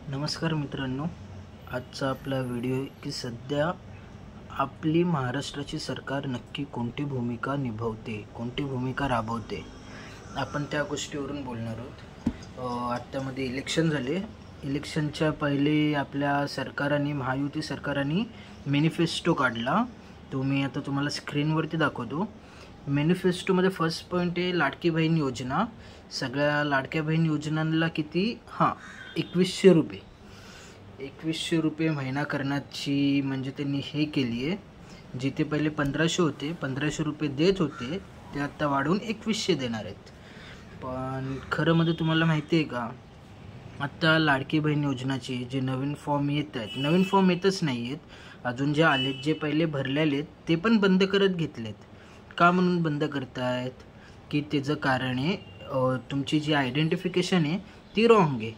नमस्कार मित्रांनो, आजचा आपला व्हिडिओ आहे की सध्या आपली महाराष्ट्राची सरकार नक्की कोणती भूमिका निभावते, कोणती भूमिका राबवते, आपण त्या गोष्टीवरून बोलणार आहोत। आत्तामध्ये इलेक्शन झाले। इलेक्शनच्या पहिले आपल्या सरकारने, महायुती सरकारने मॅनिफेस्टो काढला। तो मी आता तुम्हाला स्क्रीनवरती दाखवतो। मॅनिफेस्टोमध्ये फर्स्ट पॉईंट आहे लाडकी बहीण योजना। सगळ्या लाडक्या बहीण योजनांना किती 2100 रुपये, 2100 रुपये महिना करण्याची म्हणजे त्यांनी हे केली आहे। जिथे पहिले 1500 होते, 1500 रुपये देत होते, ते आता वाढवून 2100 देणार आहेत। पण खरं मध्ये तुम्हाला माहिती आहे का, आता लाडकी बहीण योजनाचे जे नवीन फॉर्म येत आहेत, नवीन फॉर्म येतच नाही आहेत अजून, जे आलेत, जे पहिले भरलेले आहेत ते पण बंद करत घेतलेत। का म्हणून बंद करतायत की त्याचं कारण आहे तुमची जी आयडेंटिफिकेशन आहे ती रॉंग आहे।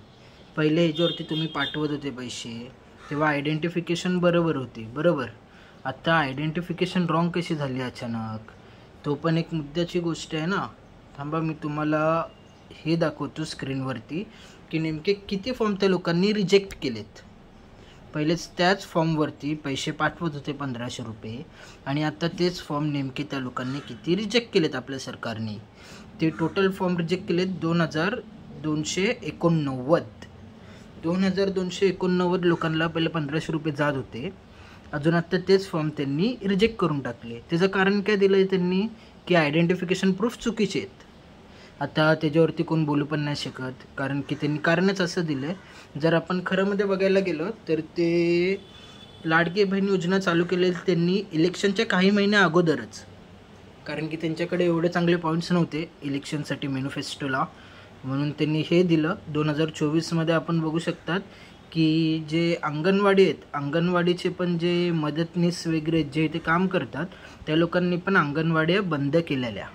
पहिले ह्याच्यावरती तुम्ही पाठवत होते पैसे तेव्हा आयडेंटिफिकेशन बरोबर होती, बरोबर। आता आयडेंटिफिकेशन रॉंग कशी झाली अचानक, तो पण एक मुद्द्याची गोष्ट आहे ना। थांबा, मी तुम्हाला हे दाखवतो स्क्रीनवरती की नेमके किती फॉर्म त्या लोकांनी रिजेक्ट केलेत। पहिलेच त्याच फॉर्मवरती पैसे पाठवत होते 1500 रुपये, आणि आता तेच फॉर्म नेमके त्या लोकांनी किती रिजेक्ट केलेत आपल्या सरकारने। ते टोटल फॉर्म रिजेक्ट केलेत 2289। 2289 लोकांना पहिले 1500 रुपये जात होते, अजून आता तेच फॉर्म त्यांनी रिजेक्ट करून टाकले। त्याचं कारण काय दिलं आहे त्यांनी की आयडेंटिफिकेशन प्रूफ चुकीचे आहेत। आता त्याच्यावरती कोण बोलू पण नाही शकत, कारण की त्यांनी कारणच असं दिलं आहे। जर आपण खरंमध्ये बघायला गेलो तर ते लाडकी बहीण योजना चालू केलेली त्यांनी इलेक्शनच्या काही महिन्या अगोदरच, कारण की त्यांच्याकडे एवढे चांगले पॉईंट्स नव्हते इलेक्शनसाठी मॅनिफेस्टोला, म्हणून त्यांनी हे दिलं। 2024मध्ये आपण बघू शकतात की जे अंगणवाडी आहेत, अंगणवाडीचे पण जे मदतनीस वगैरे जे इथे काम करतात त्या लोकांनी पण अंगणवाड्या बंद केलेल्या।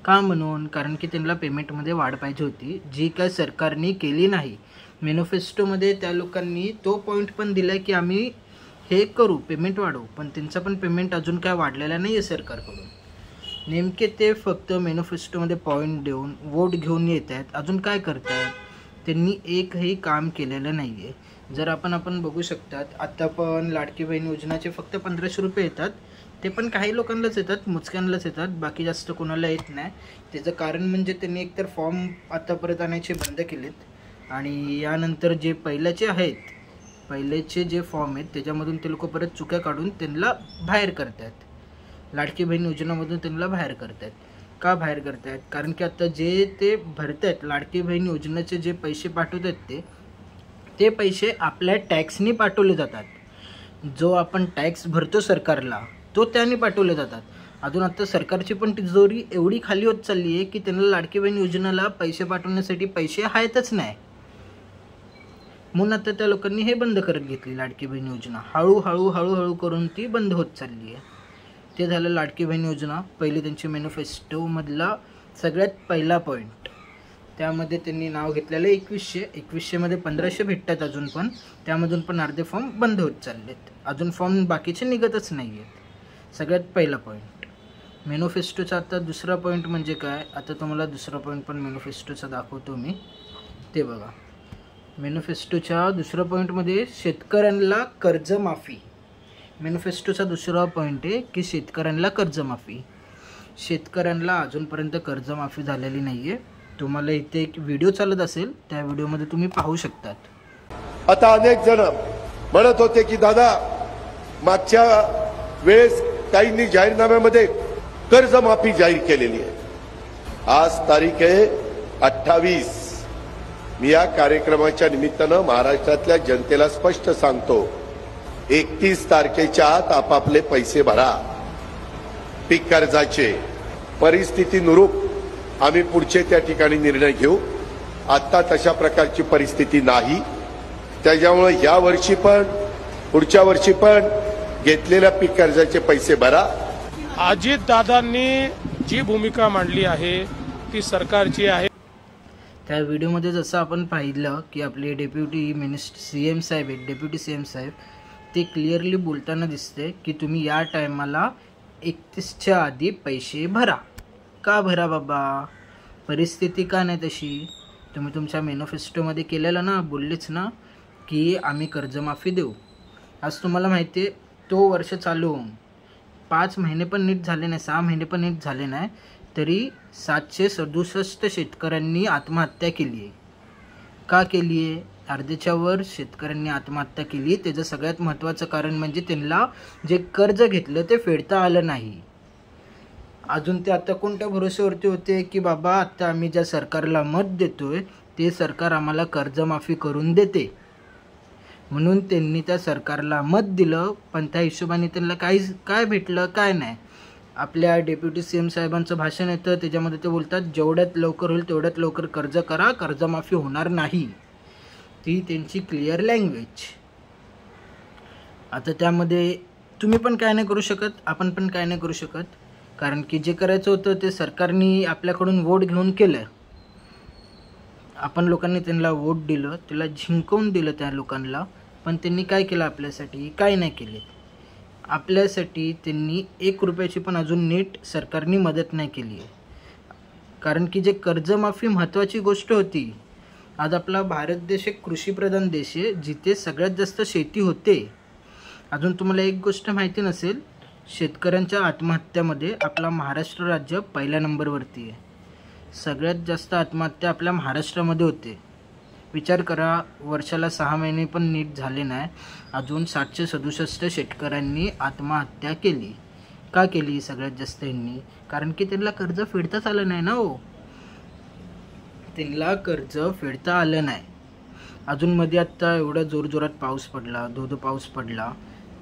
का म्हणून, कारण की त्यांना पेमेंटमध्ये वाढ पाहिजे होती, जी काय सरकारने केली नाही। मॅनिफेस्टोमध्ये त्या लोकांनी तो पॉईंट पण दिला की आम्ही हे करू, पेमेंट वाढवू, पण त्यांचा पण पेमेंट अजून काय वाढलेला नाही आहे सरकारकडून। नेमके ते फक्त मॅनिफेस्टोमध्ये पॉईंट देऊन वोट घेऊन येत आहेत, अजून काय करत आहेत, त्यांनी एकही काम केलेलं नाही आहे। जर आपण बघू शकतात, आता पण लाडकी बहीण योजनाचे फक्त 1500 रुपये येतात, ते पण काही लोकांनाच येतात, मोजक्यांनाच येतात, बाकी जास्त कोणाला येत नाही। त्याचं कारण म्हणजे त्यांनी एकतर फॉर्म आता परत आणायचे बंद केलेत, आणि यानंतर जे पहिल्याचे आहेत, पहिलेचे जे फॉर्म आहेत त्याच्यामधून ते लोक परत चुक्या काढून त्यांना बाहेर करतात, लाडकी बहीण योजनामधून त्यांना बाहेर करतात। का बाहेर करतात, कारण की आता जे ते भरत आहेत लाडकी बहीण योजनेचे जे पैसे पाठवत आहेत ते पैसे आपल्या टॅक्सनी पाठवले जातात। जो आपण टॅक्स भरतो सरकारला तो त्याने पाठवले जातात। अजून आता सरकारची पण तिजोरी एवढी खाली होत चालली आहे की त्यांना लाडकी बहीण योजनेला पैसे पाठवण्यासाठी पैसे आहेतच नाही, म्हणून आता त्या लोकांनी हे बंद करत घेतली लाडकी बहीण योजना। हळूहळू करून ती बंद होत चालली आहे। ते झालं लाडकी बहीण योजना, पहिले त्यांची मॅनिफेस्टोमधला सगळ्यात पहिला पॉईंट। त्यामध्ये त्यांनी नाव घेतलेलं 2100मध्ये 1500 भेटतात अजून, पण त्यामधून पण अर्धे फॉर्म बंद होत चाललेत, अजून फॉर्म बाकीचे निघतच नाही आहेत। सगळ्यात पहिला पॉईंट मॅनिफेस्टोचा। आता दुसरा पॉईंट म्हणजे काय, आता तुम्हाला दुसरा पॉईंट पण मॅनिफेस्टोचा दाखवतो मी, ते बघा। मॅनिफेस्टोच्या दुसऱ्या पॉईंटमध्ये शेतकऱ्यांना कर्जमाफी। मॅनिफेस्टोचा दुसरा पॉईंट आहे की शेतकऱ्यांना कर्जमाफी। शेतकऱ्यांना अजूनपर्यंत कर्जमाफी झालेली नाही आहे। तुम्हाला इथे एक व्हिडिओ चालत असेल, त्या व्हिडिओमध्ये तुम्ही पाहू शकतात। आता अनेक जण म्हणत होते की दादा मागच्या वेळेस काहींनी जाहीरनाम्यामध्ये कर्जमाफी जाहीर केलेली आहे। आज तारीख आहे 28। मी या कार्यक्रमाच्या निमित्तानं महाराष्ट्रातल्या जनतेला स्पष्ट सांगतो, 31 तारखेच्या आत आपापले पैसे भरा पीक कर्जाचे। परिस्थितीनुरूप आम्ही पुढचे त्या ठिकाणी निर्णय घेऊ। आता तशा प्रकारची परिस्थिती नाही, त्याच्यामुळे या वर्षी पण पुढच्या वर्षी पण घेतलेल्या पीक कर्जाचे पैसे भरा। अजित दादांनी जी भूमिका मांडली आहे ती सरकारची आहे। त्या व्हिडिओमध्ये जसं आपण पाहिलं की आपले डेप्युटी सीएम साहेब आहेत, डेप्युटी सीएम साहेब, ते क्लिअरली बोलताना दिसते की तुम्ही या टायमाला 31च्या आधी पैसे भरा। का भरा बाबा, परिस्थिती का नाही तशी, तुम्ही तुमच्या मॅनिफेस्टोमध्ये केलेलं ना, बोललेच ना की आम्ही कर्जमाफी देऊ. आज तुम्हाला माहिती आहे तो वर्ष चालू होऊन 5 महिने पण नीट झाले नाही, 6 महिने पण नीट झाले नाही, तरी 767 शेतकऱ्यांनी आत्महत्या केली आहे. का केली आहे? अर्ध्याच्या वर शेतकऱ्यांनी आत्महत्या केली. त्याचं सगळ्यात महत्त्वाचं कारण म्हणजे त्यांना जे कर्ज घेतलं ते फेडता आलं नाही. अजून ते आता कोणत्या भरोश्यावरती होते की बाबा आता आम्ही ज्या सरकारला मत देतोय ते सरकार आम्हाला कर्जमाफी करून देते, म्हणून त्यांनी त्या सरकारला मत दिलं. पण त्या हिशोबाने त्यांना काय भेटलं काय नाही. आपल्या डेप्युटी CM साहेबांचं भाषण येतं, त्याच्यामध्ये ते बोलतात जेवढ्यात लवकर होईल तेवढ्यात लवकर कर्ज करा, कर्जमाफी होणार नाही. ती त्यांची क्लिअर लँग्वेज. आता त्यामध्ये तुम्ही पण काय नाही करू शकत, आपण पण काय नाही करू शकत, कारण की जे करायचं होतं ते सरकारने आपल्याकडून वोट घेऊन केलं. आपण लोकांनी त्यांना वोट दिलं, त्याला जिंकवून दिलं त्या लोकांना, पण त्यांनी काय केलं आपल्यासाठी? काय नाही केले. आपल्यासाठी त्यांनी 1 रुपयाची पण अजून नीट सरकारने मदत नाही केली आहे. कारण की जे कर्जमाफी महत्त्वाची गोष्ट होती. आज आपला भारत देश एक कृषीप्रधान देश आहे, जिथे सगळ्यात जास्त शेती होते. अजून तुम्हाला एक गोष्ट माहिती नसेल, शेतकऱ्यांच्या आत्महत्यामध्ये आपला महाराष्ट्र राज्य पहिल्या नंबरवरती आहे. सगळ्यात जास्त आत्महत्या आपल्या महाराष्ट्रामध्ये होते. विचार करा, वर्षाला 6 महिने पण नीट झाले नाही, अजून 767 शेतकऱ्यांनी आत्महत्या केली. का केली सगळ्यात जास्त यांनी? कारण की त्यांना कर्ज फेडताच आलं नाही ना हो. त्यांना कर्ज फेडता आलं नाही. अजून मध्ये आत्ता एवढा जोरजोरात पाऊस पडला, धोधो पाऊस पडला,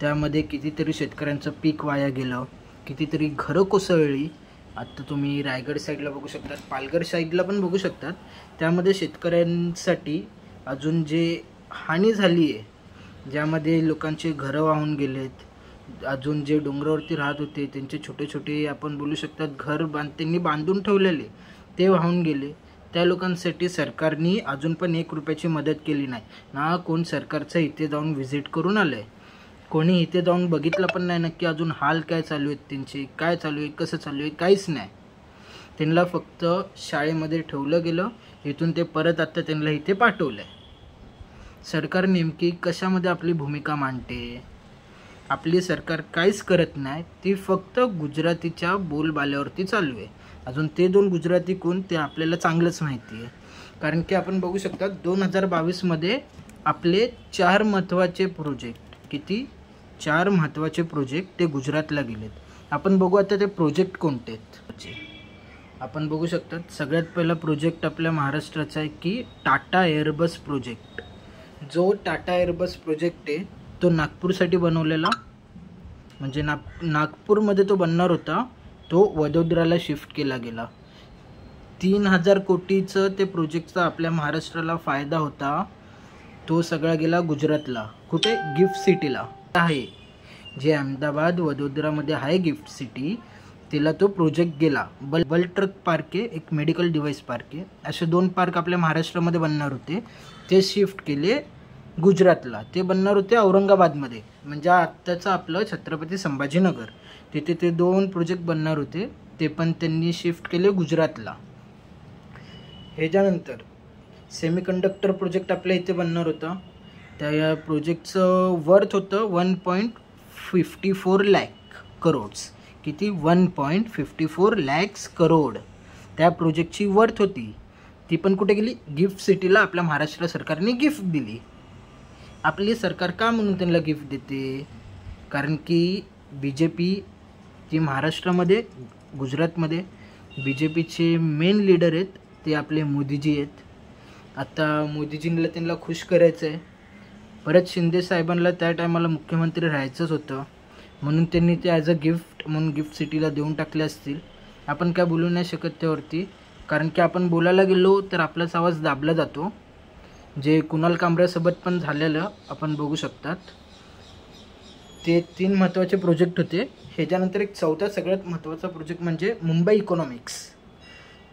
त्यामध्ये कितीतरी शेतकऱ्यांचं पीक वाया गेलं, कितीतरी घरं कोसळली. आत्ता तुम्ही रायगड साईडला बघू शकतात, पालघर साईडला पण बघू शकतात. त्यामध्ये शेतकऱ्यांसाठी अजून जे हानी झाली आहे, ज्यामध्ये लोकांचे घरं वाहून गेलेत, अजून जे डोंगरावरती राहत होते त्यांचे छोटे छोटे आपण बोलू शकतात घर त्यांनी बांधून ठेवलेले ते वाहून गेले. त्या लोकांसाठी सरकारने अजून पण 1 रुपयाची मदत केली नाही ना. कोण सरकारचं इथे जाऊन व्हिजिट करून आलं आहे? कोणी इथे जाऊन बघितलं पण नाही नक्की अजून हाल काय चालू आहेत त्यांचे, काय चालू आहे, कसं चालू आहे, काहीच नाही. त्यांना फक्त शाळेमध्ये ठेवलं गेलं, इथून ते परत आता त्यांना इथे पाठवलं आहे. सरकार नेमकी कशामध्ये आपली भूमिका मांडते? आपली सरकार काहीच करत नाही, ती फक्त गुजरातीच्या बोलबाल्यावरती चालू आहे. अजून ते 2 गुजराती कोण ते आपल्याला चांगलंच माहिती आहे. कारण की आपण बघू शकता 2022मध्ये आपले 4 महत्त्वाचे प्रोजेक्ट, किती 4 महत्त्वाचे प्रोजेक्ट ते गुजरातला गेलेत. आपण बघू आता ते प्रोजेक्ट कोणते आहेत. आपण बघू शकता सगळ्यात पहिला प्रोजेक्ट आपल्या महाराष्ट्राचा आहे की टाटा एअरबस प्रोजेक्ट. जो टाटा एअरबस प्रोजेक्ट आहे तो नागपूरसाठी बनवलेला, म्हणजे नागपूरमध्ये तो बनणार होता, तो वडोदराला शिफ्ट केला गेला. 3000 कोटीचं ते प्रोजेक्टचा आपल्या महाराष्ट्राला फायदा होता. तो सगळा गेला गुजरातला. कुठे? गिफ्ट सिटीला आहे, जे अहमदाबाद वडोदरामध्ये आहे गिफ्ट सिटी, तिला तो प्रोजेक्ट गेला. बल ट्रक पार्क आहे, एक मेडिकल डिव्हाइस पार्क आहे, असे 2 पार्क आपल्या महाराष्ट्रामध्ये बनणार होते, ते शिफ्ट केले गुजरातला. ते बनणार होते औरंगाबादमध्ये, म्हणजे आत्ताचं आपलं छत्रपती संभाजीनगर, तिथे ते 2 प्रोजेक्ट बनणार होते, ते पण त्यांनी शिफ्ट केले गुजरातला. ह्याच्यानंतर सेमीकंडक्टर प्रोजेक्ट आपल्या इथे बनणार होता. त्या प्रोजेक्टचं वर्थ होतं 1.54 लाख करोड्स. किती? 1.54 लाख करोड त्या प्रोजेक्टची वर्थ होती. ती पण कुठे गेली? गिफ्ट सिटीला आपल्या महाराष्ट्र सरकारने गिफ्ट दिली. आपली सरकार का म्हणून त्यांना गिफ्ट देते? कारण की BJP जी महाराष्ट्रामध्ये, गुजरातमध्ये BJPचे मेन लीडर आहेत ते आपले मोदीजी आहेत. आता मोदीजींना त्यांना खुश करायचं आहे. परत शिंदे साहेबांना त्या टायमाला मुख्यमंत्री राहायचंच होतं, म्हणून त्यांनी ते ॲज अ गिफ्ट म्हणून गिफ्ट सिटीला देऊन टाकले असतील. आपण काय बोलू नाही शकत त्यावरती, कारण की आपण बोलायला गेलो तर आपलाच आवाज दाबला जातो. जे कुणाल कामऱ्यासोबत पण झालेलं आपण बघू शकतात. ते 3 महत्त्वाचे प्रोजेक्ट होते. ह्याच्यानंतर एक चौथा सगळ्यात महत्त्वाचा प्रोजेक्ट म्हणजे मुंबई इकॉनॉमिक्स.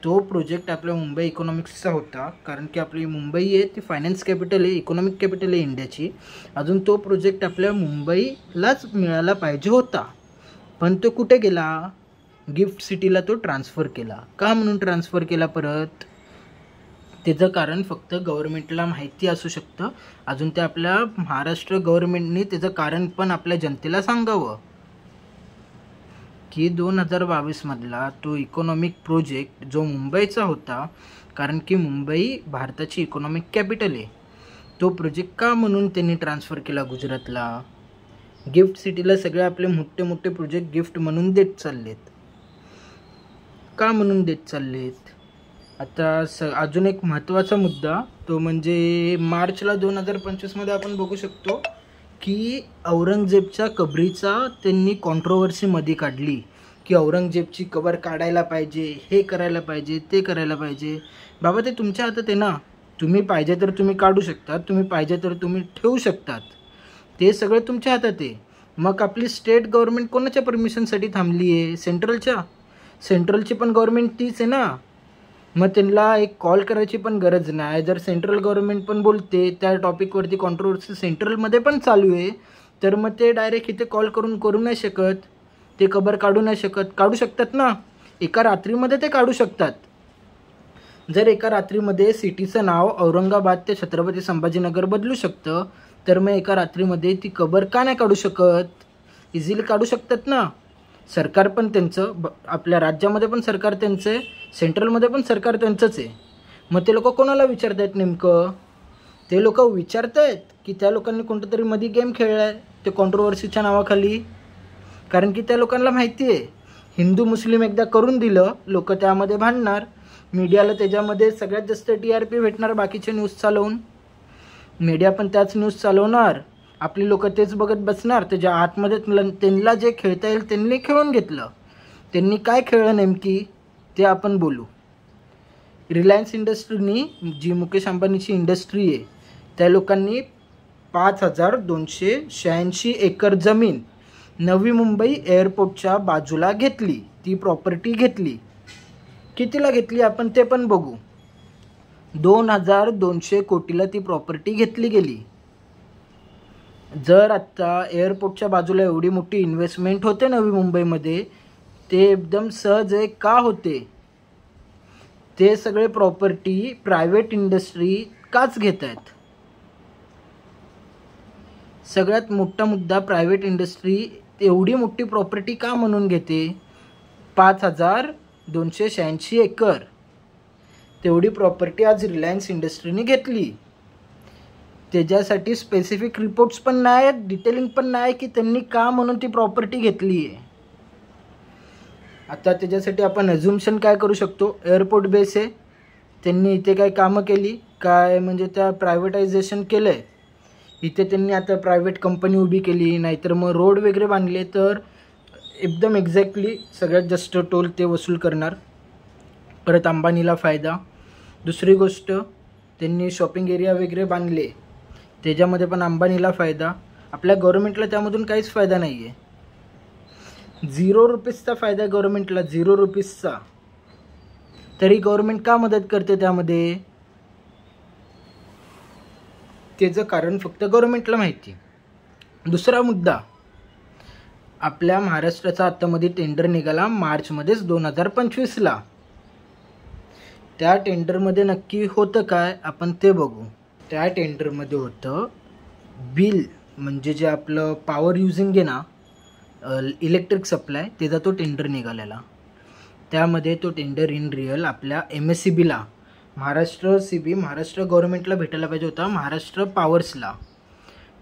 तो प्रोजेक्ट आपल्या मुंबई इकॉनॉमिक्सचा होता, कारण की आपली मुंबई आहे ती फायनान्स कॅपिटल आहे, इकॉनॉमिक कॅपिटल आहे इंडियाची. अजून तो प्रोजेक्ट आपल्या मुंबईलाच मिळाला पाहिजे होता, पण तो कुठे गेला? गिफ्ट सिटीला तो ट्रान्सफर केला. का म्हणून ट्रान्सफर केला? परत त्याचं कारण फक्त गव्हर्नमेंटला माहिती असू शकतं. अजून ते आपल्या महाराष्ट्र गव्हर्नमेंटने त्याचं कारण पण आपल्या जनतेला सांगावं की 2022मधला तो इकॉनॉमिक प्रोजेक्ट जो मुंबईचा होता, कारण की मुंबई भारताची इकॉनॉमिक कॅपिटल आहे, तो प्रोजेक्ट का म्हणून त्यांनी ट्रान्सफर केला गुजरातला. गिफ्ट सिटीला सगळे आपले मोठे मोठे प्रोजेक्ट गिफ्ट म्हणून देत चाललेत. का म्हणून देत चाललेत? आता अजून एक महत्त्वाचा मुद्दा, तो म्हणजे मार्चला 2025मध्ये आपण बघू शकतो की औरंगजेबच्या कबरीचा त्यांनी कॉन्ट्रोवर्सीमध्ये काढली की औरंगजेबची कबर काढायला पाहिजे, हे करायला पाहिजे, ते करायला पाहिजे. बाबा ते तुमच्या हातात आहे ना. तुम्ही पाहिजे तर तुम्ही काढू शकतात, तुम्ही पाहिजे तर तुम्ही ठेवू शकतात, ते सगळं तुमच्या हातात आहे. मग आपली स्टेट गव्हर्नमेंट कोणाच्या परमिशनसाठी थांबली आहे? सेंट्रलची पण गव्हर्नमेंट तीच आहे ना. मग त्यांना एक कॉल करायची पण गरज नाही. जर सेंट्रल गव्हर्नमेंट पण बोलते त्या टॉपिकवरती, कॉन्ट्रोवर्सी सेंट्रलमध्ये पण चालू आहे, तर मग ते डायरेक्ट इथे कॉल करून करू नाही शकत, ते कबर काढू नाही शकत? काढू शकतात ना. एका रात्रीमध्ये ते काढू शकतात. जर एका रात्रीमध्ये सिटीचं नाव औरंगाबाद ते छत्रपती संभाजीनगर बदलू शकतं, तर मग एका रात्रीमध्ये ती कबर का नाही काढू शकत? इझिली काढू शकतात ना. सरकार पण त्यांचं, आपल्या राज्यामध्ये पण सरकार त्यांचं आहे, सेंट्रलमध्ये पण सरकार त्यांचंच आहे. मग ते लोक कोणाला विचारत आहेत नेमकं? ते लोक विचारत आहेत की त्या लोकांनी कोणतं तरी मध्ये गेम खेळला आहे ते कॉन्ट्रोवर्सीच्या नावाखाली. कारण की त्या लोकांना माहिती आहे हिंदू मुस्लिम एकदा करून दिलं, लोक त्यामध्ये भांडणार, मीडियाला त्याच्यामध्ये सगळ्यात जास्त TRP भेटणार, बाकीचे न्यूज चालवून मीडिया पण त्याच न्यूज चालवणार, आपली लोक तेच बघत बसणार. त्याच्या आतमध्ये त्यांना जे खेळता येईल त्यांनी खेळून घेतलं. त्यांनी काय खेळलं नेमकी ते आपण बोलू. रिलायन्स इंडस्ट्रीनी, जी मुकेश अंबानीची इंडस्ट्री आहे, त्या लोकांनी 5286 एकर जमीन नवी मुंबई एअरपोर्टच्या बाजूला घेतली. ती प्रॉपर्टी घेतली. कितीला घेतली आपण ते पण बघू. 2200 कोटीला ती प्रॉपर्टी घेतली गेली. जर आत्ता एअरपोर्टच्या बाजूला एवढी मोठी इन्व्हेस्टमेंट होते नवी मुंबईमध्ये, ते एकदम सहज आहे का होते? ते सगळे प्रॉपर्टी प्रायव्हेट इंडस्ट्री काच घेत आहेत? सगळ्यात मोठा मुद्दा, प्रायव्हेट इंडस्ट्री एवढी मोठी प्रॉपर्टी का म्हणून घेते? 5286 एकर तेवढी प्रॉपर्टी आज रिलायन्स इंडस्ट्रीने घेतली. त्याच्यासाठी स्पेसिफिक रिपोर्ट्स पण नाही आहेत, डिटेलिंग पण नाही की त्यांनी का म्हणून ती प्रॉपर्टी घेतली आहे. आता त्याच्यासाठी आपण अझ्युम्शन काय करू शकतो? एअरपोर्ट बेस आहे, त्यांनी इथे काय कामं केली काय, म्हणजे त्या प्रायव्हेटायझेशन केलं आहे, इथे त्यांनी आता प्रायव्हेट कंपनी उभी केली, नाहीतर मग रोड वगैरे बांधले, तर एकदम एक्झॅक्टली सगळ्यात जास्त टोल ते वसूल करणार. परत अंबानीला फायदा. दुसरी गोष्ट, त्यांनी शॉपिंग एरिया वगैरे बांधले, त्याच्यामध्ये पण अंबानीला फायदा. आपल्या गव्हर्नमेंटला त्यामधून काहीच फायदा नाही आहे. 0 रुपीजचा फायदा आहे गव्हर्नमेंटला, 0 रुपीजचा. तरी गव्हर्नमेंट का मदत करते त्यामध्ये? त्याचं कारण फक्त गव्हर्नमेंटला माहिती. दुसरा मुद्दा, आपल्या महाराष्ट्राचा आत्तामध्ये टेंडर निघाला मार्चमध्येच 2025ला. त्या टेंडरमध्ये नक्की होतं काय आपण ते बघू. त्या टेंडरमध्ये होतं बिल, म्हणजे जे आपलं पॉवर युजिंग आहे ना, इलेक्ट्रिक सप्लाय, त्याचा तो टेंडर निघालेला. त्यामध्ये तो टेंडर इन रिअल आपल्या MSEBला, महाराष्ट्र गव्हर्नमेंटला भेटायला पाहिजे होता, महाराष्ट्र पॉवर्सला.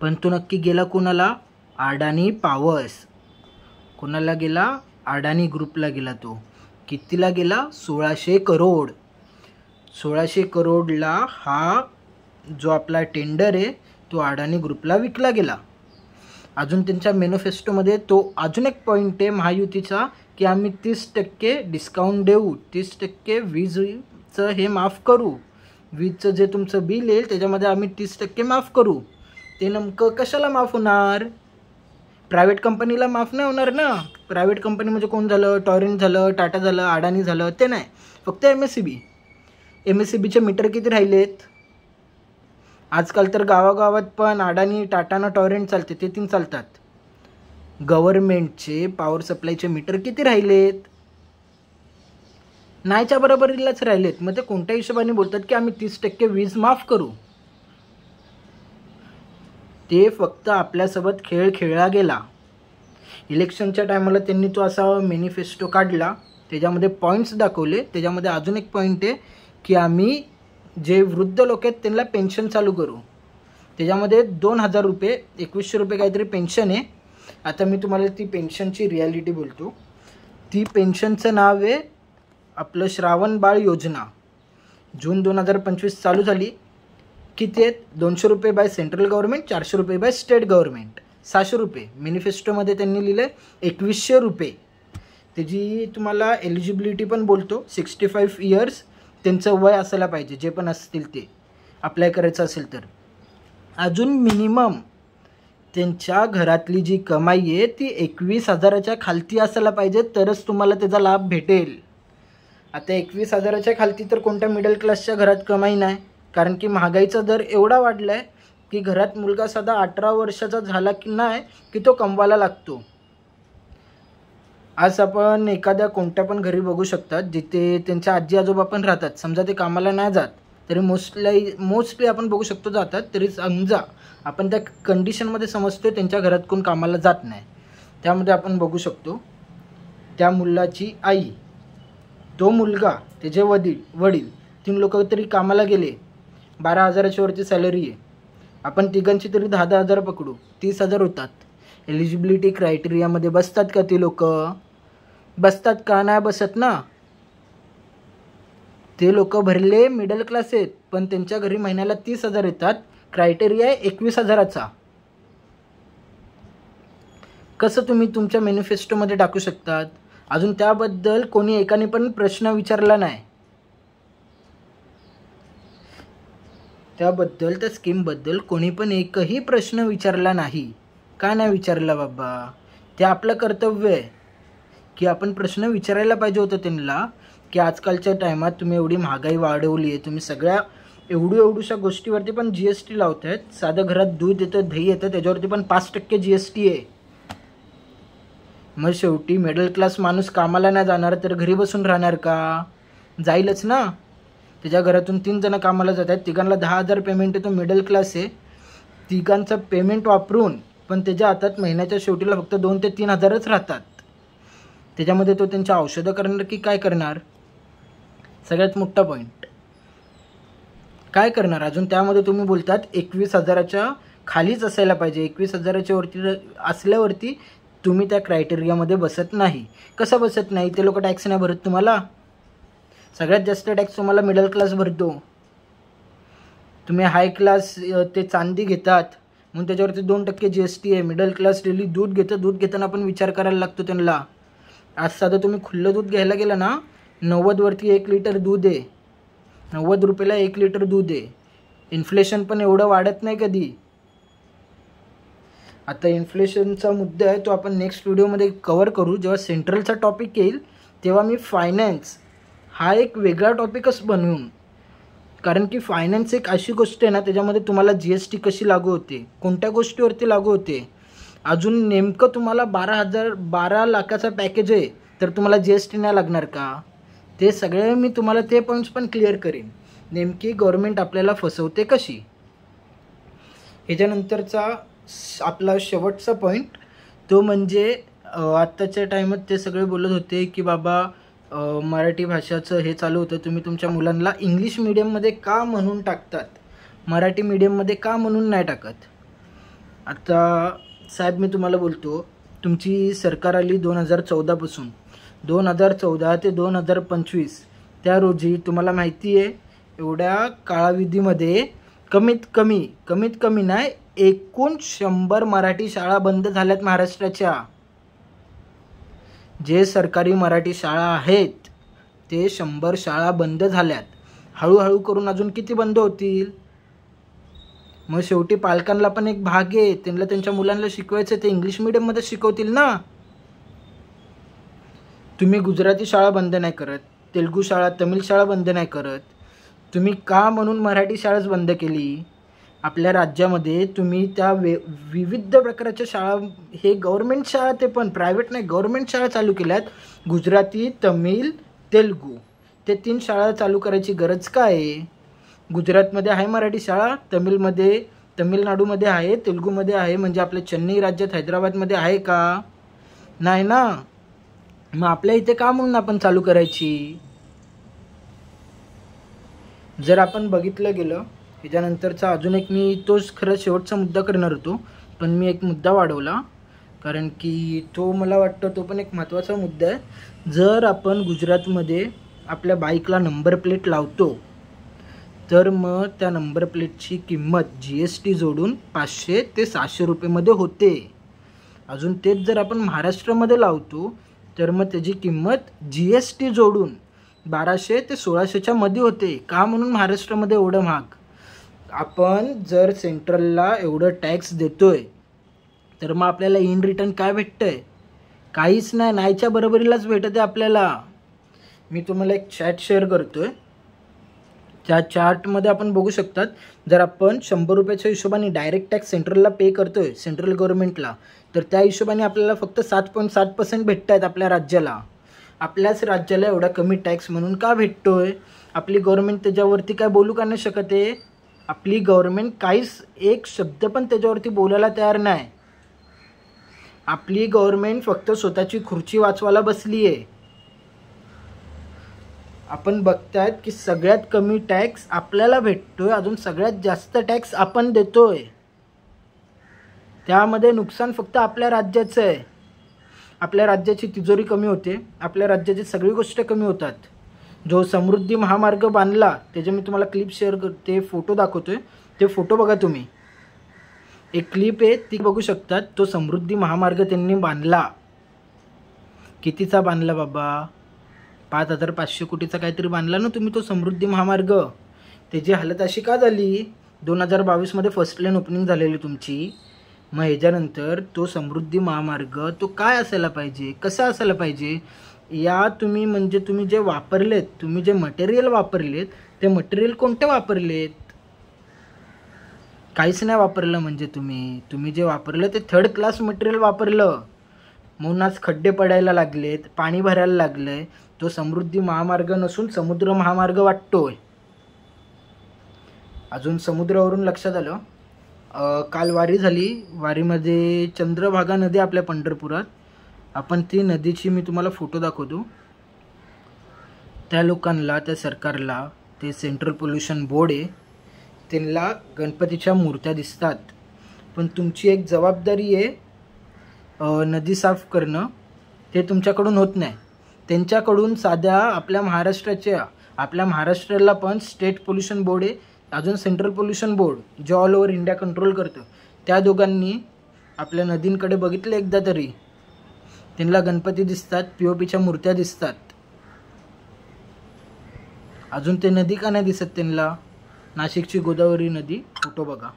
पण तो नक्की गेला कोणाला? अडानी पॉवर्स. कोणाला गेला? अडानी ग्रुपला गेला. तो कितीला गेला? 1600 करोड. 1600 करोडला हा जो आपला टेंडर आहे तो अडानी ग्रुपला विकला गेला. अजून त्यांच्या मॅनिफेस्टोमध्ये तो अजून एक पॉईंट आहे महायुतीचा, की आम्ही 30% डिस्काउंट देऊ, 30% वीजचं हे माफ करू, वीजचं जे तुमचं बिल येईल त्याच्यामध्ये आम्ही 30% माफ करू. ते नेमकं कशाला माफ होणार? प्रायव्हेट कंपनीला माफ नाही होणार ना. प्रायव्हेट कंपनी म्हणजे कोण झालं? टॉरेंट झालं, टाटा झालं, अडानी झालं, ते नाही, फक्त MSEBचे मीटर किती राहिलेत? आजकाल तर गावागावात पण अडानी, टाटानं टॉरेंट चालते, ते 3 चालतात. गव्हर्नमेंटचे पॉवर सप्लायचे मीटर किती राहिलेत? नाहीच्या बरोबरीलाच राहिलेत. मग ते कोणत्या हिशोबाने बोलतात की आम्ही 30% वीज माफ करू? ते फक्त आपल्यासोबत खेळ खेळला गेला. इलेक्शनच्या टायमाला त्यांनी तो असा मॅनिफेस्टो काढला, त्याच्यामध्ये पॉईंट्स दाखवले. त्याच्यामध्ये अजून एक पॉईंट आहे की आम्ही जे वृद्ध लोक आहेत त्यांना पेन्शन चालू करू. त्याच्यामध्ये 2000 रुपये, 2100 रुपये काहीतरी पेन्शन आहे. आता मी तुम्हाला ती पेन्शनची रिॲलिटी बोलतो. ती पेन्शनचं नाव आहे आपलं श्रावण बाळ योजना. जून 2025 चालू झाली. किती आहेत? 200 रुपये बाय सेंट्रल गव्हर्नमेंट, 400 रुपये बाय स्टेट गव्हर्नमेंट, 600 रुपये. मॅनिफेस्टोमध्ये त्यांनी लिहिलं 2100 रुपये. त्याची तुम्हाला एलिजिबिलिटी पण बोलतो. 65 इयर्स त्यांचं वय असायला पाहिजे, जे पण असतील ते अप्लाय करायचं असेल तर. अजून मिनिमम त्यांच्या घरातली जी कमाई आहे ती 21,000च्या खालती असायला पाहिजे, तरच तुम्हाला त्याचा लाभ भेटेल. आता 21,000च्या खालती तर कोणत्या मिडल क्लासच्या घरात कमाई नाही, कारण की महागाईचा दर एवढा वाढला आहे की घरात मुलगा साधा 18 वर्षाचा झाला की नाही की तो कमवायला लागतो. आज आपण एखाद्या कोणत्या पण घरी बघू शकतात जिथे त्यांच्या आजी आजोबा पण राहतात. समजा ते कामाला नाही जात तरी मोस्टली आपण बघू शकतो जातात. तरी समजा आपण त्या कंडिशनमध्ये समजतो त्यांच्या घरात कोण कामाला जात नाही. त्यामध्ये आपण बघू शकतो त्या मुलाची आई, तो मुलगा, त्याचे वडील 3 लोक तरी कामाला गेले. 12,000च्या वरती सॅलरी आहे. आपण तिघांची तरी 10,000 पकडू, 30,000 होतात. एलिजिबिलिटी क्रायटेरियामध्ये बसतात का ती लोक? बसतात का? नाही बसत ना. ते लोक भरले मिडल क्लास आहेत, पण त्यांच्या घरी महिन्याला 30,000 येतात. क्रायटेरिया आहे 21,000चा. कसं तुम्ही तुमच्या मॅनिफेस्टोमध्ये टाकू शकतात? अजून त्याबद्दल कोणी एकाने पण प्रश्न विचारला नाही. त्याबद्दल त्या स्कीमबद्दल कोणी पण एकही प्रश्न विचारला नाही. का नाही विचारला बाबा? ते आपलं कर्तव्य आहे की आपण प्रश्न विचारायला पाहिजे होतं त्यांना की आजकालच्या टायमात तुम्ही एवढी महागाई वाढवली आहे, तुम्ही सगळ्या एवढ्या गोष्टीवरती पण GST लावत आहेत. साधं घरात दूध येतं, दही येतं, त्याच्यावरती पण 5% GST आहे. मग शेवटी मिडल क्लास माणूस कामाला नाही जाणार तर घरी बसून राहणार का? जाईलच ना. त्याच्या घरातून 3 जण कामाला जात आहेत, तिघांना 10,000 पेमेंट आहे. तो मिडल क्लास आहे, तिघांचं पेमेंट वापरून पण त्याच्या हातात महिन्याच्या शेवटीला फक्त 2 ते 3,000च राहतात. त्याच्यामध्ये तो त्यांच्या औषधं करणार की काय करणार? सगळ्यात मोठा पॉईंट, काय करणार? अजून त्यामध्ये तुम्ही बोलतात 21,000च्या खालीच असायला पाहिजे. 21,000च्या वरती असल्यावरती तुम्ही त्या क्रायटेरियामध्ये बसत नाही. कसं बसत नाही? ते लोक टॅक्स नाही भरत तुम्हाला. सगळ्यात जास्त टॅक्स तुम्हाला मिडल क्लास भरतो. तुम्ही हाय क्लास ते चांदी घेतात म्हणून त्याच्यावरती 2% GST आहे. मिडल क्लास डेली दूध घेतं, दूध घेताना पण विचार करायला लागतो त्यांना. आज साधं तुम्ही खुल्लं दूध घ्यायला गेलं ना, 90वरती 1 लिटर दूध आहे. 90 रुपयाला 1 लिटर दूध आहे. इन्फ्लेशन पण एवढं वाढत नाही कधी. आता इन्फ्लेशनचा मुद्दा आहे तो आपण नेक्स्ट व्हिडिओमध्ये कवर करू. जेव्हा सेंट्रलचा टॉपिक येईल तेव्हा मी फायनान्स हा एक वेगळा टॉपिकच बनवून, कारण की फायनान्स एक अशी गोष्ट आहे ना त्याच्यामध्ये तुम्हाला GST कशी लागू होते, कोणत्या गोष्टीवरती लागू होते. अजून नेमकं तुम्हाला 12 लाखाचा पॅकेज आहे तर तुम्हाला GST नाही लागणार का? ते सगळे मी तुम्हाला ते पॉईंट्स पण क्लिअर करेन. नेमकी गव्हर्नमेंट आपल्याला फसवते कशी. ह्याच्यानंतरचा आपला शेवटचा पॉईंट तो म्हणजे आत्ताच्या टायमात ते सगळे बोलत होते की बाबा मराठी भाषाचं हे चालू होतं, तुम्ही तुमच्या मुलांना इंग्लिश मिडियममध्ये का म्हणून टाकतात, मराठी मीडियममध्ये का म्हणून नाही टाकत. आता साहेब मी तुम्हाला बोलतो, तुमची सरकार आली 2014पासून. 2014 ते 2025 त्या रोजी तुम्हाला माहिती आहे एवढ्या कालावधीमध्ये कमीत कमी नाही एकूण 100 मराठी शाळा बंद झाल्यात महाराष्ट्राच्या. जे सरकारी मराठी शाळा आहेत ते 100 शाळा बंद झाल्यात. हळूहळू करून अजून किती बंद होतील? मग शेवटी पालकांना पण एक भाग आहे, त्यांना त्यांच्या मुलांना शिकवायचं ते इंग्लिश मिडियममध्ये शिकवतील ना. तुम्ही गुजराती शाळा बंद नाही करत, तेलुगू शाळा, तमिळ शाळा बंद नाही करत. तुम्ही का म्हणून मराठी शाळाच बंद केली? आपल्या राज्यामध्ये तुम्ही त्या विविध प्रकारच्या शाळा, हे गव्हर्नमेंट शाळा, ते पण प्रायव्हेट नाही, गव्हर्नमेंट शाळा चालू केल्यात. गुजराती, तमिळ, तेलुगू ते 3 शाळा चालू करायची गरज काय आहे? गुजरातमध्ये आहे मराठी शाळा, तमिळनाडूमध्ये आहे, तेलुगूमध्ये आहे, म्हणजे आपल्या चेन्नई राज्यात हैदराबादमध्ये आहे का? नाही ना. मग आपल्या इथे का म्हणून आपण चालू करायची? जर आपण बघितलं गेलं त्याच्यानंतरचा अजून एक, मी तोच खरं शेवटचा मुद्दा करणार होतो, पण मी एक मुद्दा वाढवला कारण की तो मला वाटतं तो पण एक महत्त्वाचा मुद्दा आहे. जर आपण गुजरातमध्ये आपल्या बाईकला नंबर प्लेट लावतो तर मग त्या नंबर प्लेटची किंमत GST जोडून 500 ते 700 रुपयेमध्ये होते. अजून तेच जर आपण महाराष्ट्रामध्ये लावतो तर मग त्याची किंमत GST जोडून 1200 ते 1600च्या मध्ये होते. का म्हणून महाराष्ट्रामध्ये एवढं महाग? आपण जर सेंट्रलला एवढं टॅक्स देतोय तर मग आपल्याला इन रिटर्न काय भेटतंय? काहीच नाही, नाहीच्या बरोबरीलाच भेटत आहे आपल्याला. मी तुम्हाला एक चॅट शेअर करतोय. त्या चार्टमध्ये आपण बघू शकतात, जर आपण 100 रुपयाच्या हिशोबाने डायरेक्ट टॅक्स सेंट्रलला पे करतोय, सेंट्रल गव्हर्नमेंटला, तर त्या हिशोबाने आपल्याला फक्त 7.7% भेटत आहेत आपल्या राज्याला. आपल्याच राज्याला एवढा कमी टॅक्स म्हणून का भेटतोय? आपली गव्हर्नमेंट त्याच्यावरती काय बोलू का नाही शकत आहे? आपली गव्हर्नमेंट काहीच एक शब्द पण त्याच्यावरती बोलायला तयार नाही. आपली गव्हर्नमेंट फक्त स्वतःची खुर्ची वाचवायला बसली आहे. आपण बघतायत की सगळ्यात कमी टॅक्स आपल्याला भेटतोय, अजून सगळ्यात जास्त टॅक्स आपण देतोय. त्यामध्ये नुकसान फक्त आपल्या राज्याचं आहे. आपल्या राज्याची तिजोरी कमी होते, आपल्या राज्याची सगळी गोष्ट कमी होतात. जो समृद्धी महामार्ग बांधला त्याचे मी तुम्हाला क्लिप शेअर करते, फोटो दाखवतोय, ते फोटो बघा तुम्ही. एक क्लिप आहे ती बघू शकतात. तो समृद्धी महामार्ग त्यांनी बांधला. कितीचा बांधला बाबा? 5500 कोटीचा काहीतरी बांधला ना तुम्ही तो समृद्धी महामार्ग. त्याची हालत अशी का झाली? 2022मध्ये फर्स्ट लेन ओपनिंग झालेली तुमची. मग ह्याच्यानंतर तो समृद्धी महामार्ग तो काय असायला पाहिजे, कसा असायला पाहिजे? या तुम्ही म्हणजे तुम्ही जे वापरलेत, तुम्ही जे मटेरियल वापरलेत, ते मटेरियल कोणते वापरलेत? काहीच नाही वापरलं. म्हणजे तुम्ही जे वापरलं ते थर्ड क्लास मटेरियल वापरलं, म्हणून आज खड्डे पडायला लागलेत, पाणी भरायला लागलंय. तो समृद्धी महामार्ग नसून समुद्र महामार्ग वाटतोय. अजून समुद्रावरून लक्षात आलं, काल वारी झाली. वारीमध्ये चंद्रभागा नदी आपल्या पंढरपुरात. आपण ती नदीची मी तुम्हाला फोटो दाखवतो. त्या लोकांना, त्या सरकारला, ते सेंट्रल पोल्युशन बोर्ड आहे, त्यांना गणपतीच्या मूर्त्या दिसतात. पण तुमची एक जबाबदारी आहे नदी साफ करणं, ते तुमच्याकडून होत नाही. त्यांच्याकडून साध्या आपल्या महाराष्ट्राला पण स्टेट पोल्युशन बोर्ड आहे, अजून सेंट्रल पोल्युशन बोर्ड जे ऑल ओव्हर इंडिया कंट्रोल करतं. त्या दोघांनी आपल्या नदींकडे बघितलं एकदा तरी? त्यांना गणपती दिसतात, POPच्या मूर्त्या दिसतात. अजून ते नदी का नाही दिसत त्यांना? नाशिकची गोदावरी नदी, फोटो बघा,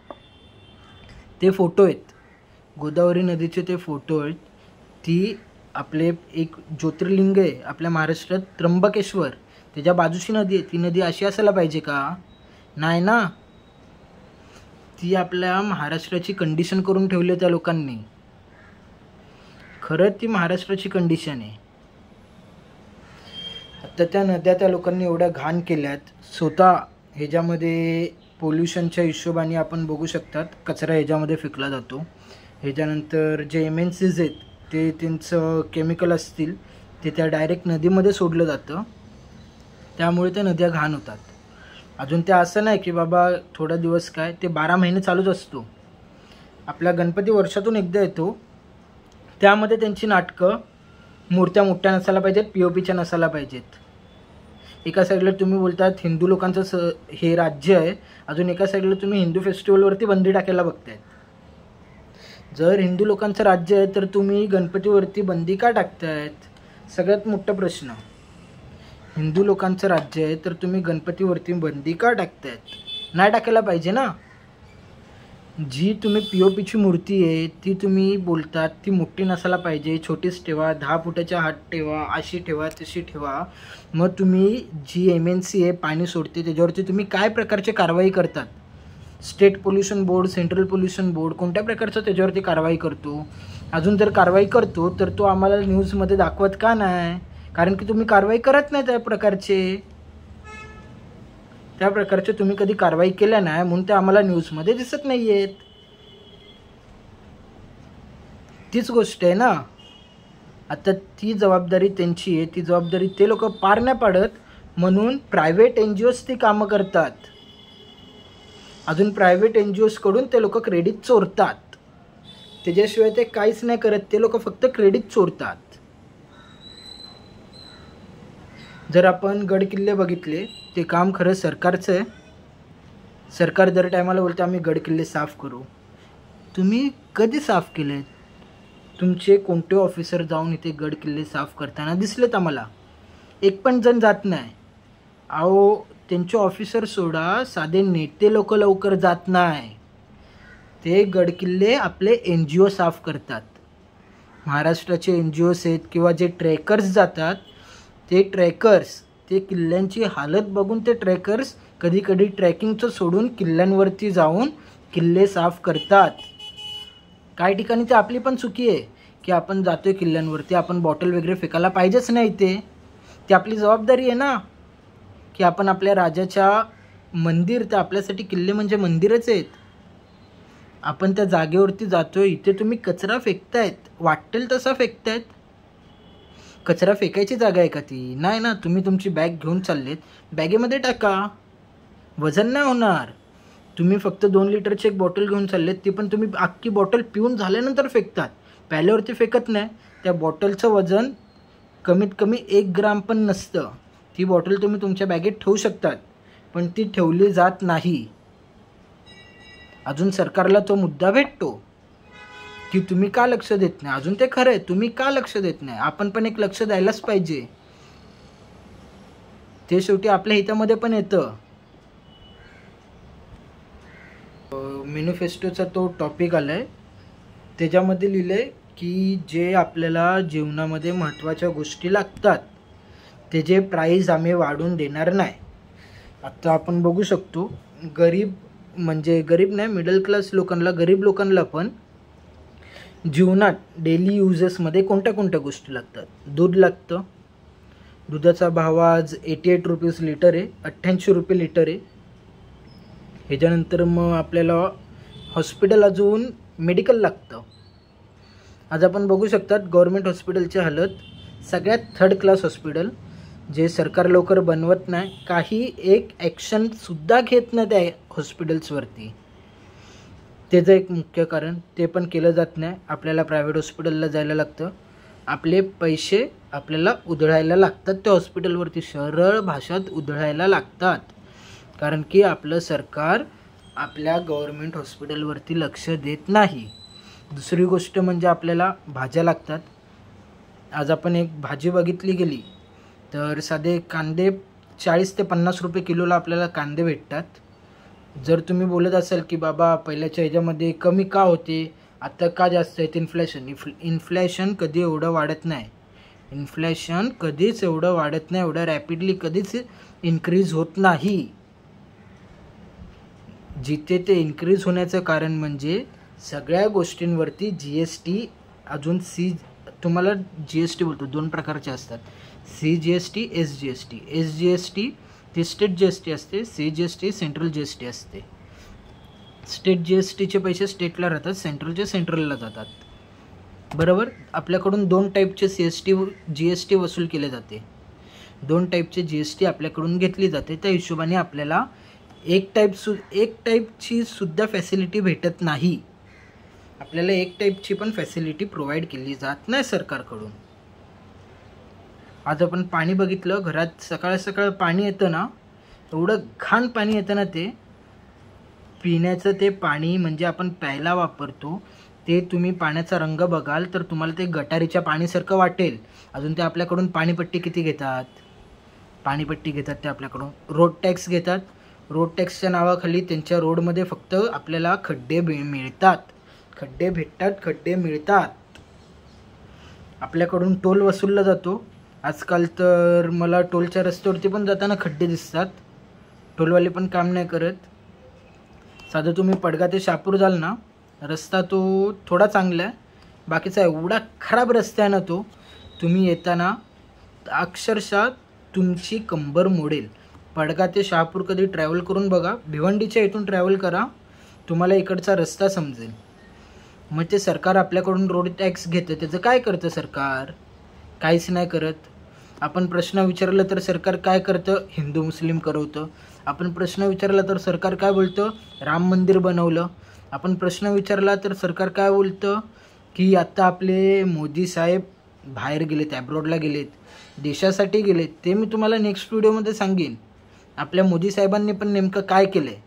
ते फोटो आहेत गोदावरी नदीचे, ते फोटो आहेत. ती आपले एक ज्योतिर्लिंग आहे आपल्या महाराष्ट्रात, त्र्यंबकेश्वर, त्याच्या बाजूची नदी आहे. ती नदी अशी असायला पाहिजे का? नाही ना. ती आपल्या महाराष्ट्राची कंडिशन करून ठेवली त्या लोकांनी. खरं ती महाराष्ट्राची कंडिशन आहे. आता त्या नद्या त्या लोकांनी एवढ्या घाण केल्यात स्वतः. ह्याच्यामध्ये पोल्युशनच्या हिशोबाने आपण बघू शकतात कचरा ह्याच्यामध्ये फेकला जातो. ह्याच्यानंतर जे MNCs आहेत ते त्यांचं केमिकल असतील ते त्या डायरेक्ट नदीमध्ये सोडलं जातं, त्यामुळे त्या नद्या घाण होतात. अजून ते असं नाही की बाबा थोडा दिवस काय, ते 12 महिने चालूच असतो. आपला गणपती वर्षातून एकदा येतो, त्यामध्ये त्यांची नाटकं, मूर्त्या मोठ्या नसायला पाहिजेत, POPच्या नसायला पाहिजेत. एका साईडला तुम्ही बोलतात हिंदू लोकांचं हे राज्य आहे, अजून एका साईडला तुम्ही हिंदू फेस्टिवलवरती बंदी टाकायला बघतायत. जर हिंदू लोकांचं राज्य आहे तर तुम्ही गणपतीवरती बंदी का टाकतायत? सगळ्यात मोठा प्रश्न. हिंदू लोकांचं राज्य आहे तर तुम्ही गणपतीवरती बंदी का टाकतायत? नाही टाकायला पाहिजे ना. जी तुम्ही POPची मूर्ती आहे ती तुम्ही बोलतात ती मोठी नसायला पाहिजे, छोटीच ठेवा, 10 फुटाच्या हात ठेवा, अशी ठेवा, तशी ठेवा. मग तुम्ही जी MNC आहे पाणी सोडते त्याच्यावरती तुम्ही काय प्रकारचे कारवाई करतात? State pollution board, central pollution board कोणत्या प्रकारचं त्याच्यावरती कारवाई करतो? अजून जर कारवाई करतो तर तो आम्हाला न्यूजमध्ये दाखवत का नाही? कारण की तुम्ही कारवाई करत नाही त्या प्रकारचे. त्या प्रकारचे तुम्ही कधी कारवाई केल्या नाही म्हणून ते आम्हाला न्यूजमध्ये दिसत नाही आहेत. तीच गोष्ट आहे ना. आता ती जबाबदारी त्यांची आहे, ती जबाबदारी ते लोक पार नाही पाडत म्हणून प्रायव्हेट NGOज ती कामं करतात. अजून प्रायव्हेट NGOजकडून ते लोक क्रेडिट चोरतात. त्याच्याशिवाय ते काहीच नाही करत. ते लोक फक्त क्रेडिट चोरतात. जर आपण गड किल्ले बघितले, ते काम खरं सरकारचं आहे. सरकार दर टायमाला बोलते आम्ही गड किल्ले साफ करू. तुम्ही कधी साफ केले? तुमचे कोणते ऑफिसर जाऊन इथे गड किल्ले साफ करताना दिसलेत आम्हाला? एक पण जण जात नाही. अहो, त्यांचे ऑफिसर सोडा, साधे नेते लोक लवकर जात नाही. ते गड किल्ले आपले NGO साफ करतात. महाराष्ट्राचे NGOज आहेत किंवा जे ट्रेकर्स जातात, ते ट्रेकर्स ते किल्ल्यांची हालत बघून ते ट्रेकर्स कधी कधी ट्रेकिंगचं सोडून किल्ल्यांवरती जाऊन किल्ले साफ करतात. काही ठिकाणी ते आपली पण चुकी आहे की आपण जातोय किल्ल्यांवरती, आपण बॉटल वगैरे फेकायला पाहिजेच नाही. ते आपली जबाबदारी आहे ना की आपण आपल्या राजाच्या मंदिर, तर आपल्यासाठी किल्ले म्हणजे मंदिरच आहेत. आपण त्या जागेवरती जातोय, इथे तुम्ही कचरा फेकतायत, वाटेल तसा फेकतायत. कचरा फेकायची जागा आहे का ती? नाही ना. तुम्ही तुमची बॅग घेऊन चाललेत, बॅगेमध्ये टाका, वजन नाही होणार. तुम्ही फक्त 2 लिटरची एक बॉटल घेऊन चाललेत, ती पण तुम्ही अख्खी बॉटल पिऊन झाल्यानंतर फेकतात, प्याल्यावरती फेकत नाही. त्या बॉटलचं वजन कमीत कमी 1 ग्राम पण नसतं. ती बॉटल तुम्ही तुमच्या बॅगेत ठेवू शकतात, पण ती ठेवली जात नाही. अजून सरकारला तो मुद्दा भेटतो की तुम्ही का लक्ष देत नाही. अजून ते खरं आहे, तुम्ही का लक्ष देत नाही. आपण पण एक लक्ष द्यायलाच पाहिजे. ते शेवटी आपल्या हितामध्ये पण येतं. मॅनिफेस्टोचा तो टॉपिक आला आहे, त्याच्यामध्ये लिहिलं आहे की जे आपल्याला जीवनामध्ये महत्त्वाच्या गोष्टी लागतात त्याचे प्राईस आम्ही वाढवून देणार नाही. आता आपण बघू शकतो, गरीब नाही, मिडल क्लास लोकांना, गरीब लोकांना पण जीवनात डेली युजेसमध्ये कोणत्या कोणत्या गोष्टी लागतात. दूध लागतं. दुधाचा भाव आज 88 रुपीज लिटर आहे, 88 रुपये लिटर आहे. ह्याच्यानंतर मग आपल्याला हॉस्पिटल, अजून मेडिकल लागतं. आज आपण बघू शकतात गव्हर्मेंट हॉस्पिटलची हालत, सगळ्यात 3rd क्लास हॉस्पिटल, जे सरकार लवकर बनवत नाही, काही एक ॲक्शनसुद्धा घेत नाही त्या हॉस्पिटल्सवरती. त्याचं एक मुख्य कारण ते पण केलं जात नाही. आपल्याला प्रायव्हेट हॉस्पिटलला जायला लागतं, आपले पैसे आपल्याला उधळायला लागतात त्या हॉस्पिटलवरती, सरळ भाषात उधळायला लागतात. कारण की आपलं सरकार आपल्या गव्हर्मेंट हॉस्पिटलवरती लक्ष देत नाही. दुसरी गोष्ट म्हणजे आपल्याला भाज्या लागतात. आज आपण एक भाजी बघितली गेली तर साधे कांदे 40 ते 50 रुपये किलोला आपल्याला कांदे भेटतात. जर तुम्ही बोलत असाल की बाबा पहिल्याच्या ह्याच्यामध्ये कमी का होते, आता का जास्त आहेत, इन्फ्लेशन कधी एवढं वाढत नाही. इन्फ्लेशन कधीच एवढं वाढत नाही, एवढं रॅपिडली कधीच इन्क्रीज होत नाही. जिथे ते इन्क्रीज होण्याचं कारण म्हणजे सगळ्या गोष्टींवरती GST, अजून तुम्हाला GST बोलतो, 2 प्रकारचे असतात, CGST, SGST. SGST ती स्टेट GST असते, CGST सेंट्रल GST असते. स्टेट GSTचे पैसे स्टेटला राहतात, सेंट्रलचे सेंट्रलला जातात. बरोबर. आपल्याकडून 2 टाईपचे GST वसूल केले जाते. 2 टाईपचे GST आपल्याकडून घेतली जाते. त्या हिशोबाने आपल्याला एक टाईपची सुद्धा फॅसिलिटी भेटत नाही. आपल्याला एक टाईपची पण फॅसिलिटी प्रोव्हाइड केली जात नाही सरकारकडून. आज आपण पाणी बघितलं, घरात सकाळ सकाळ पाणी येतं ना, एवढं घाण पाणी येतं ना, ते पिण्याचं ते पाणी म्हणजे आपण प्यायला वापरतो ते, तुम्ही पाण्याचा रंग बघाल तर तुम्हाला ते गटारीच्या पाणीसारखं वाटेल. अजून ते आपल्याकडून पाणीपट्टी किती घेतात, पाणीपट्टी घेतात ते आपल्याकडून. रोड टॅक्स घेतात. रोड टॅक्सच्या नावाखाली त्यांच्या रोडमध्ये फक्त आपल्याला खड्डे मिळतात, खड्डे भेटतात, खड्डे मिळतात. आपल्याकडून टोल वसूलला जातो. आजकाल तर मला टोलच्या रस्त्यावरती पण जाताना खड्डे दिसतात. टोलवाले पण काम नाही करत. साधं तुम्ही पडगा ते शहापूर जाल ना, रस्ता तो थोडा चांगला आहे, बाकीचा एवढा खराब रस्ता आहे ना तो, तुम्ही येताना अक्षरशः तुमची कंबर मोडेल. पडगा ते शहापूर कधी ट्रॅव्हल करून बघा, भिवंडीच्या इथून ट्रॅव्हल करा, तुम्हाला इकडचा रस्ता समजेल. मग ते सरकार आपल्याकडून रोड टॅक्स घेतं, त्याचं काय करतं सरकार? काहीच नाही करत. आपण प्रश्न विचारलं तर सरकार काय करतं? हिंदू मुस्लिम करवतं. आपण प्रश्न विचारला तर सरकार काय बोलतं? राम मंदिर बनवलं. आपण प्रश्न विचारला तर सरकार काय बोलतं की आत्ता आपले मोदी साहेब बाहेर गेलेत, ॲब्रॉडला गेलेत, देशासाठी गेलेत. ते मी तुम्हाला नेक्स्ट व्हिडिओमध्ये सांगेन. आपल्या मोदी साहेबांनी पण नेमकं काय केलं आहे,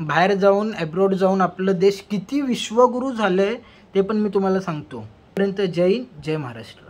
बाहेर जाऊन ॲब्रॉड जाऊन आपलं देश किती विश्वगुरू झालं आहे ते पण मी तुम्हाला सांगतो. पर्यंत जय हिंद, जय महाराष्ट्र.